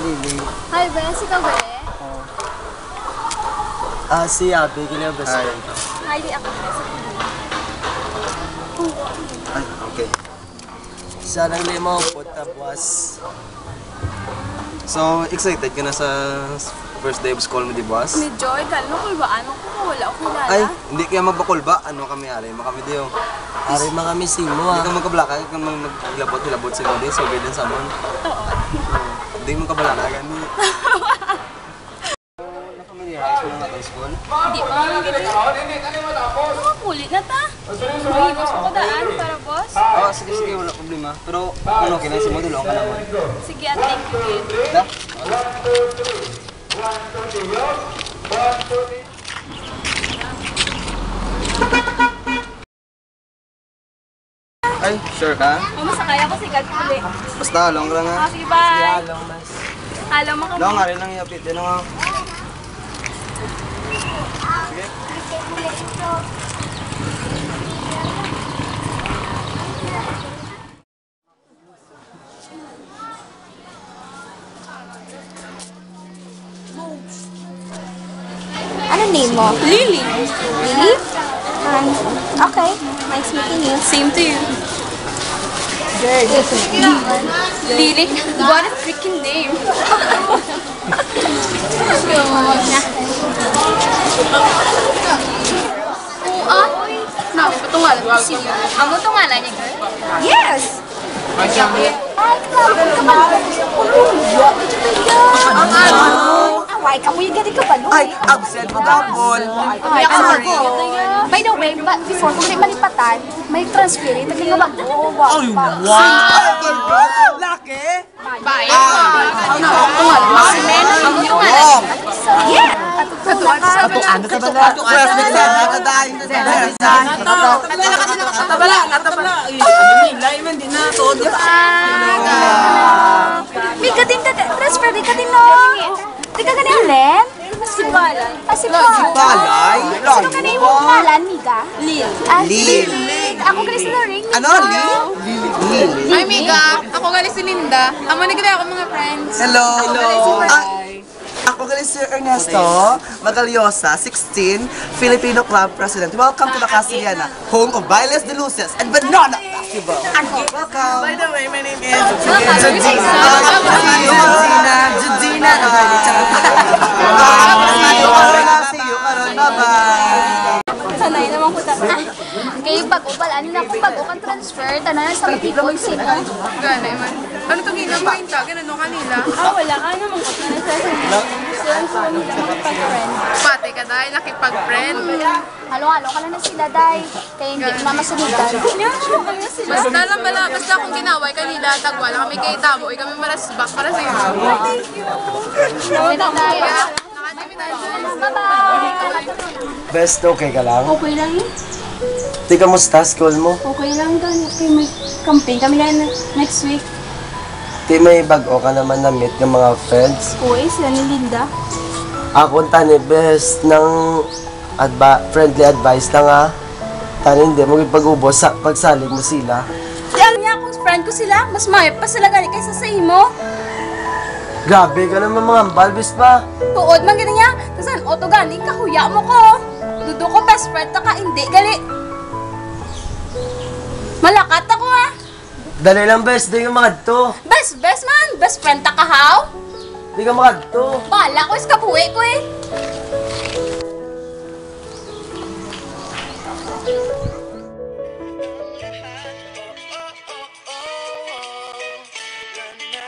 Lily. Hi, Bes. Ikaw ba eh? Si Abby, kaya best friend. Hi, di ako. Ay, okay. Sana lang mo po, tapos... So, excited ka na sa first day of school mo, di boss? Medyo, dahil no, kulbaan ako ko, wala ako kilala. Ay, hindi kaya magbakol ba? Ano kami, ari? Makami diyo. Ari, makami sing mo, ah. Hindi ka magkablaka, kung maglabot-hilabot sa mga din, so gaya din sa mon. Oo. Hindi mo kablaka, gani. Na-familiarize mo na itong school? Hindi pa mga ganyan. Mga kulit na ta. Mahigos mo ko daan para, boss. Oo, sige, wala problema. Pero, ano, kinasi mo, tulungan ka naman. Sige, at thank you, kid. Da? Ay, sure ka? Masakay ako si God huli. Basta, long lang ha. Sige, bye. Long, mas. Alam mo kami. Long, nga rin lang iapit. Yan nga. Sige. Ano name mo? Lily. Lily? Okay. Nice meeting you. Same to you. Lily? What a freaking name. Namin, patungalan. Ang patungalan niya, girl? Yes! Ay, away ka mo yung gani ka ba? Ay, absent mo gapon. Ay, sorry. By the way, before kung may malipatan, may transfer. Ito nga ba? Ay, wow! Laki! Bye. Ano? Patungalan. Yeah! Ato, ano sa ba? Ato, classmate sa ato, dahil. Natabala. Nilay man, di na. Todo. May gating ka, transfer di ka din, no? Di ka ganing Len? Sibalan. Balay? Sino ka na yung ngalan, Miga? Lil. Lil. Ako galing sa ring. Ano? Lili? Ay, Miga. Ako galing si Linda. Amo na ako mga friends. Hello. Ako galing si Ernesto Magaliosa, 16, Filipino Club President. Welcome to the Casillana, home of Bailes de Luces and Banana Festival. Welcome. By the way, my name is Judina. See you, Karon. Bye-bye. Sanay naman ko kay bago pala, ano na kung bago kang transfer, tanan sa people sino. Gana, man. Ano itong hilang mo yung tagin? Ano kanila? Wala ka naman ko na sa sila nila makipag-friend. Pati ka dahil nakipag-friend. Halo-halo ka lang na sila, day. Kaya hindi mamasunudan. Basta lang bala, basta kung ginaway kanila, tagwala kami kay Tabo, kami marasbak para sa iyo. Thank you. Wait na tayo. Bye-bye. Best, okay ka lang? Okay lang yun. Di kamusta school mo? Okay lang ganit. Kaya may camping kami na next week. Di may bago ka naman na-meet ng mga friends? Uy, sila ni Linda. Ako tani best ng friendly advice lang ha. Tani hindi mo ipag-ubos sa pagsalig mo sila. Alam niya kung friend ko sila, mas mayap pa sila ganit kaysa sa imo. Grabe ka naman mga balbis pa. Tuod man ganyan niya. Tasan, oto gani, kahuya mo ko. Dudo ko best friend, taka hindi gali. Malakat ako ha. Dali lang best, di ka makadto. Best man, best friend taka how? Di ka makadto. Bala ko is kapuwi ko eh.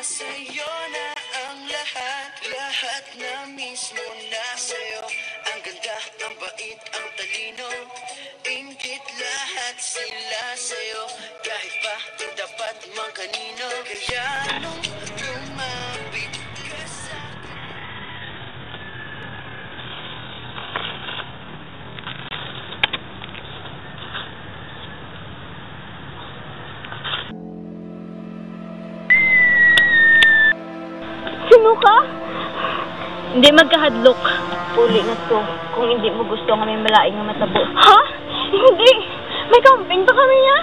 Sa'yo na ang lahat na mismo nasa'yo. Ang ganda, ang bait, ang talino, ingit lahat sila sa'yo. Kahit pa dapat mang kanino, kaya nung lumapit ka sa'kin. Sino ka? Hindi magkahadlok. Uli na to. Kung hindi mo gusto kami malaing nga matabo. Ha? Hindi! May camping pa kami niya.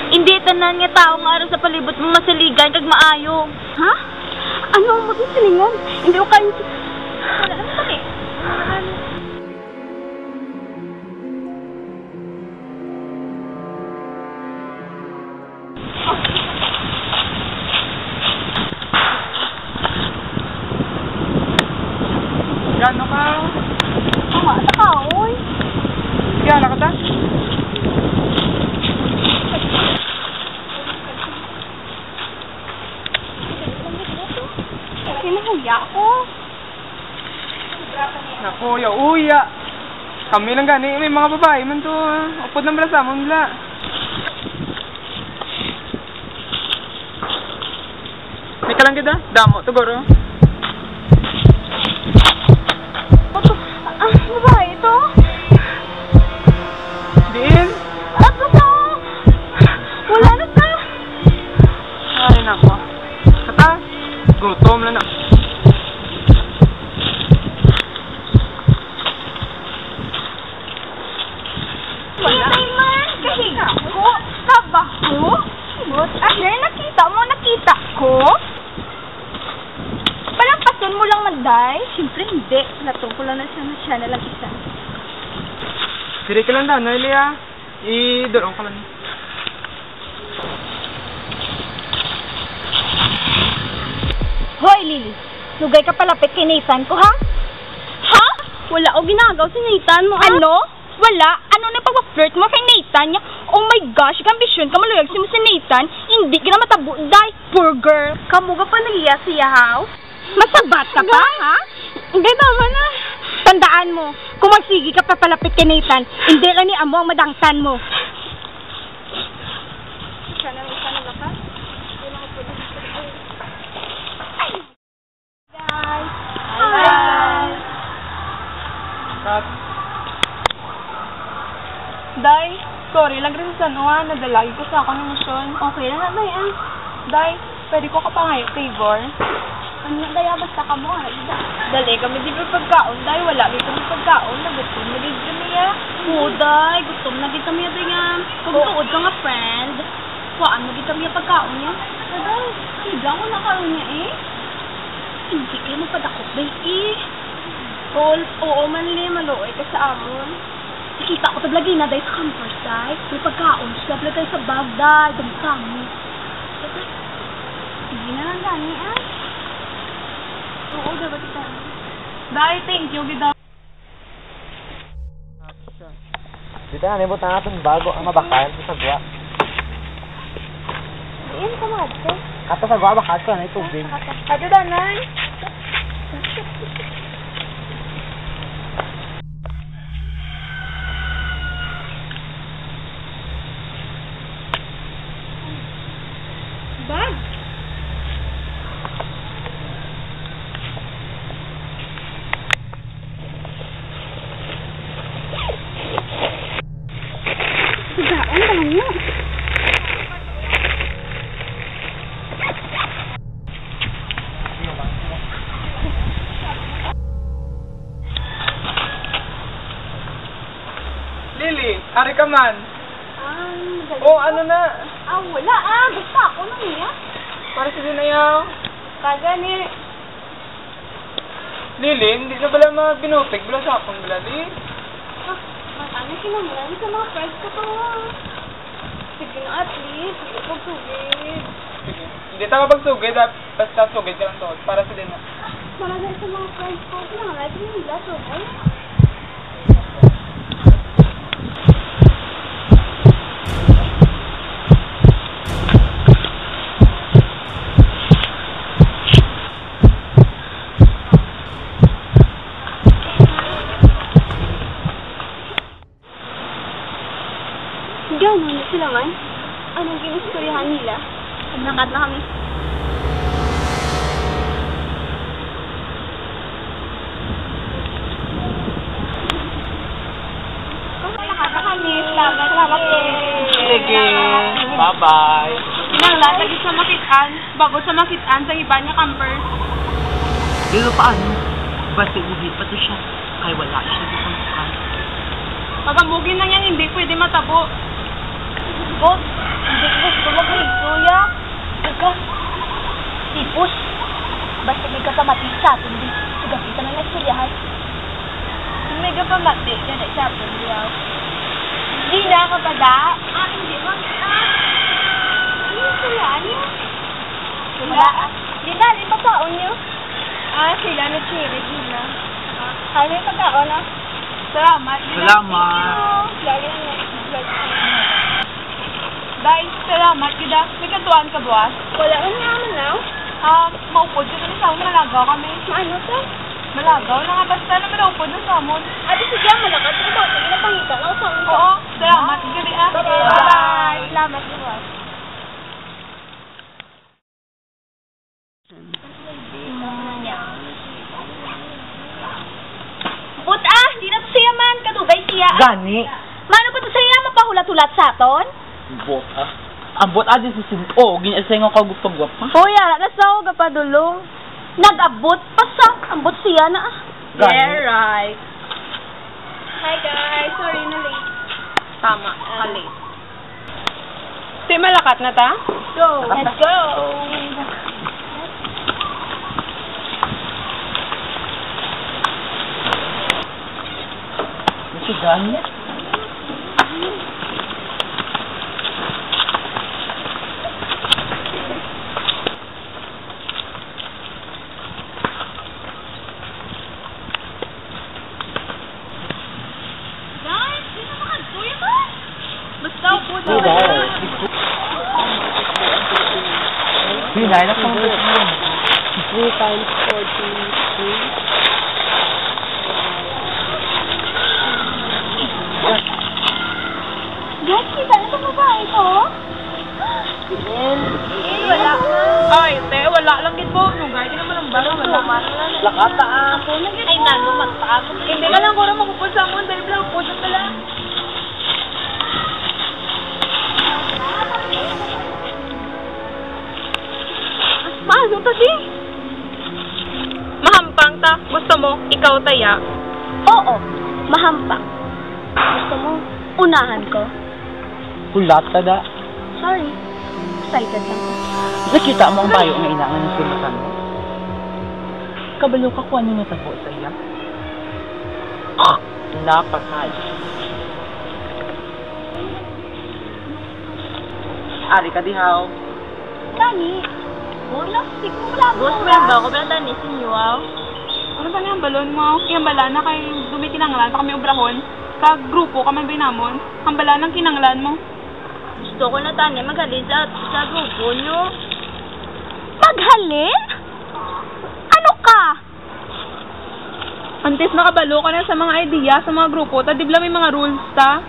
Hindi tanan nga tao nga aron sa palibot mo masaligan kag maayo. Ha? Ano mo din silingan? Hindi ko kain. Wala na pati. Gano ka? Kumata ka, oy. Gano ka ta? Kinahuya ako. Naku, uya. Kami lang gani, may mga babae man to. Upod ng brasa mo nila. May ka lang kita? Damo, tugoro. Babae ito? Diin? Ano to? Wala na ta. Ay, nako. Kata, gutom na na. Wala man. Kasi ko, trabaho. Ay, nakita ko. Palampason mo lang, Manday. Siyempre hindi. Latong ko lang na siya na lang isa. Siri ka lang daw, no, Elia? I-dorong ka lang. Hoy, Lily. Lugay ka palapit kay Nathan ko, ha? Ha? Wala o ginagaw si Nathan mo, Ano? Wala? Ano na pag-flirt mo kay Nathan niya? Oh my gosh, kambisyon ka maluyag si mo si Nathan. Hindi ka na matabo, die, poor girl. Kamu ka pa nagiya siya, ha? Masabat ka pa, ha? Hindi, tama na. Tandaan mo, kung magsigi ka pa palapit kay Nathan, hindi ka ni amo ang madangtan mo. Sana ba ka? Guys. Hi. Kat. Day, sorry lang rin sa nadalagi ko sa akong emosyon. Okay lang na, Day, ah. Day, pwede ko ka pa ngayon favor? Ano na, Day, basta ka mo, Dali kami di ba pagkaon, Day, wala may kami pagkaon, nagutom na din kami, ah. Oo, Day, gutom na din kami, Day, nga. Kung tuod ka nga, friend, kuhaan mo din kami ang pagkaon niya. Day, higla ko na karoon niya, eh. Hindi kayo magpadakot, Day, eh. Tol, oo man, Lee, maluoy ka sa amon. Nakita ko tablagi na dahil sa campers, day. May pagkaon. Sila tayo sa bag, day. Dami-dami. Hindi na lang gani, ah. Oo, dapat ito. Day, thank you, gida. Dito na, nibot na natin bago ang mabakal sa sagwa. Iyan ka mga ito. Kata sagwa, bakal ka na itubig. Ado da, nay. Bag. Sigaan ka lang mo. Lily, ari ka man. Oh, ano na? Wala, basta ako nang niya. Para sa dinayaw. Kaga ni. Lily, hindi na bala mabinutik. Bala sa akong bala, Lily. Ano kinamlan sa mga friends ko to, Sige na, at least. Sige ko tubig. Sige. Hindi tayo pagsugid, basta sugid ka lang to. Para sa din. Maragay sa mga friends ko. Kinangalay ko nila, tubig. Gano'n na sila man? Anong ginistoryahan nila? Nagnakat na kami. Nagnakat na kami. Salamat po. Sige, bye-bye. Nanglat, lagi sa makitaan. Bago sa makitaan sa iba niya campers. Pero paano? Basta ulit pa to siya. Kaya wala siya sa pangkakan. Pagamugin na yan, hindi pwede matabo. God, hindi ko gusto mag-isuya. Ika, tipos. basta may kapamati sa atin, di. Sugapi ka na nagsulyahan. May kapamati ka na sa atin, di ba? Di na ka ba da? Hindi mo. Ano sulyaan niyo? Wala. Di na, di pagkaon niyo. Sila na chile, di na. Ano yung pagkaon, ah? Salamat. Lagi na Dahil, salamat, Gida. May kantuan ka, buwas? Wala ka naman now. Maupod ka na sa amon, malagaw kami. Ano to? Malagaw na nga, basta na malaupod na sa amon. Ate, sige, malakas na ba? Sige na pangita na sa amon. Oo, salamat, Gida. Bye-bye. Salamat, buwas. Di na to siya man, kadugay siya. Gani. Mano pa to siya, mapahulat-hulat sa aton? Ambot Ambot din si Sim. Oh, ginasay nga kagupag gwapa. Hoy, nasaw ka pa dulong. Nag-abot pa sa ambot siya na. Gani. Yeah, right. Hi guys, sorry na late. Tama, late. Say malakat na ta? Go. Let's go. Ito gani. Hinay na kung 3 times 43. Guys, kita na itong babae ko? Wala na. Ay, te, wala lang din po. Lugar, di naman ang baro. Wala. Lakata Ako na ay nalumat pa ako. Hindi na lang ko na magpupod sa amon. Dahil lang po siya pala. Maano to di? Mahampang ta. Gusto mo, ikaw taya. Oo, mahampak. Gusto mo, unahan ko? Hulat ta da. Sorry, excited lang ko. Nakita mo ang bayo nga inangan ng sulatan mo. Kabalo ka kung ano natabo sa iya. Napakay. Ari ka dihaw. Dani, wala, siguro wala mo. Boss, may ba ako ba ni sinyo? Ano ba na yung balon mo? Yung bala na kay dumi kinanglan pa kami obrahon. Sa grupo kami binamon. Ang bala ng kinanglan mo. Gusto ko na tani maghalin sa grupo nyo. Maghalin? Ano ka? Antes nakabalo ka na sa mga idea, sa mga grupo. Ta, dibla may mga rules ta.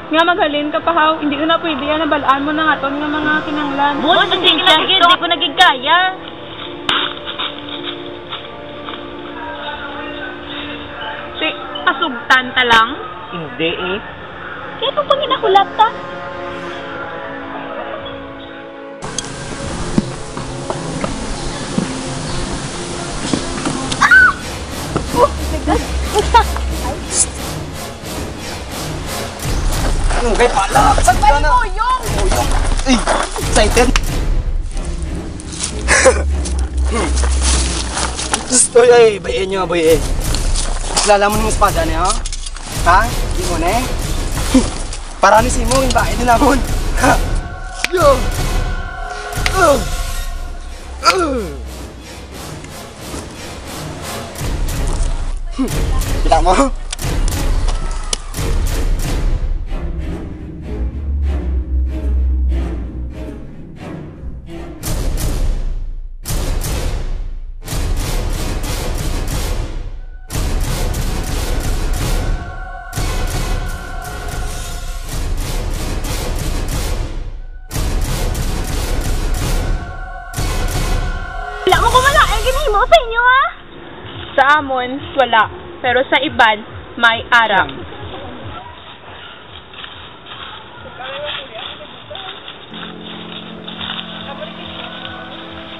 Nga maghalin ka pa haw. Hindi ko na pwede yan. Nabalaan mo na nga ton nga mga kinanglan. Boss, hindi ko nagigaya. Si, pasugtan ta lang. Hindi eh. Kaya itong panginakulat ka? Oh my God! Ano, kay pala! Pagpay mo yung! Ay, excited! Gusto ay, bayin nyo nga, boy eh. Kilala mo ng espada niya, ha? Ha? Hindi mo na eh? Para ni Simo, yung bahay din namon. Yo! Kita mo? Wala mo kumalain, ginahimo sa inyo, ha? Sa amon, wala. Pero sa iban, may arang.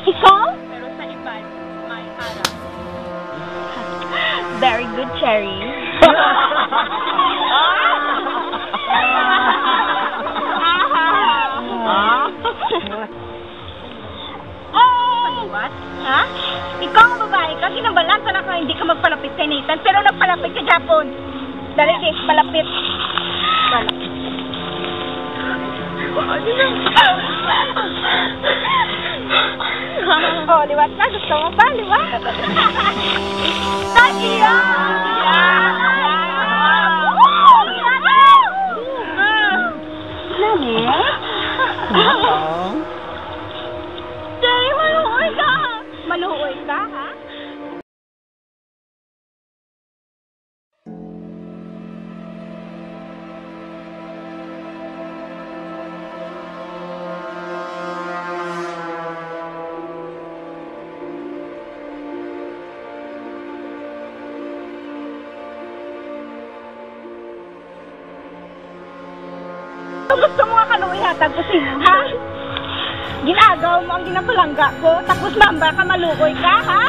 Ikaw? Pero sa iban, may arang. Very good, Cherry. What? Ha? Ikaw ang babae ka, ginabalanta na ka hindi ka magpalapit kay Nathan, pero nagpalapit ka Japon. Dali, di, palapit. Oh, liwat na. Gusto mo pa, liwat? Tatiya! Jay, maluoy ka! Maluoy ka, ha? Gusto mo nga kaluoy hatag ko sino, ha? Ginagaw mo ang ginapalangga ko, tapos mamba ka, maluoy ka, ha?